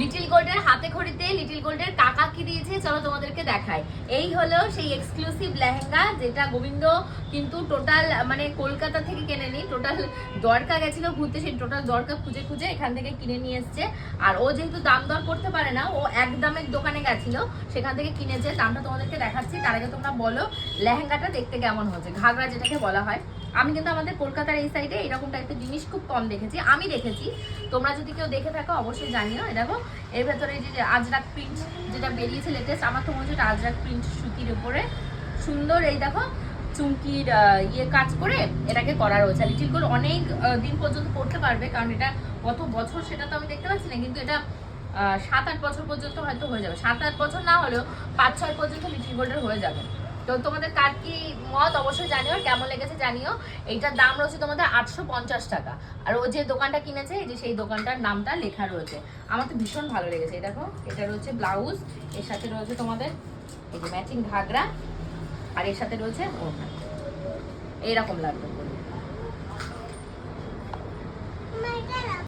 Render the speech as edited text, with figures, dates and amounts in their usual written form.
Little গোল্ডের হাতে খড়িতে little গোল্ডের কাকা কি দিয়েছে চলো তোমাদেরকে দেখাই। এই হলো সেই এক্সক্লুসিভ লেহেঙ্গা যেটা গোবিন্দ কিন্তু টোটাল মানে কলকাতা থেকে কেনেনি, টোটাল দরকা গেছিল ঘুরতে, সেই টোটাল দরকা খুঁজে খুঁজে এখান থেকে কিনে নিয়ে এসছে। আর ও যেহেতু দাম দর করতে পারে না, ও এক দামের দোকানে গেছিল, সেখান থেকে কিনেছে। দামটা তোমাদেরকে দেখাচ্ছি, তার আগে তোমরা বলো লেহেঙ্গাটা দেখতে কেমন হয়েছে। ঘাগরা যেটাকে বলা হয়, আমি কিন্তু আমাদের কলকাতার এই সাইডে এরকম টাইপের জিনিস খুব কম দেখেছি, আমি দেখেছি। তোমরা যদি কেউ দেখে থাকো অবশ্যই জানিও। দেখো এর ভেতরে এই যে আজরাক প্রিন্ট যেটা বেরিয়েছে লেটেস্ট, আমার তো মনে হচ্ছে এটা আজরাক প্রিন্ট সুতির উপরে সুন্দর এই দেখো চুমকির ইয়ে কাজ করে এটাকে করা রয়েছে। লিটিল গোল্ড অনেক দিন পর্যন্ত পড়তে পারবে, কারণ এটা কত বছর সেটা তো আমি দেখতে পাচ্ছি না, কিন্তু এটা 7-8 বছর পর্যন্ত হয়তো হয়ে যাবে। 7-8 বছর না হলেও 5-6 পর্যন্ত লিটিল গোল্ডের হয়ে যাবে। তো তোমাদের কার কি মত অবশ্যই জানিও, কেমন লেগেছে জানিও। এইটার দাম রয়েছে তোমাদের 850 টাকা। আর ও যে দোকানটা কিনেছে এই যে সেই দোকানটার নামটা লেখা রয়েছে। আমার তো ভীষণ ভালো লেগেছে। এই দেখো এটা রয়েছে ব্লাউজ, এর সাথে রয়েছে তোমাদের এই যে ম্যাচিং ঘাগরা, আর এর সাথে রয়েছে ওড়না। এইরকম লাগবে।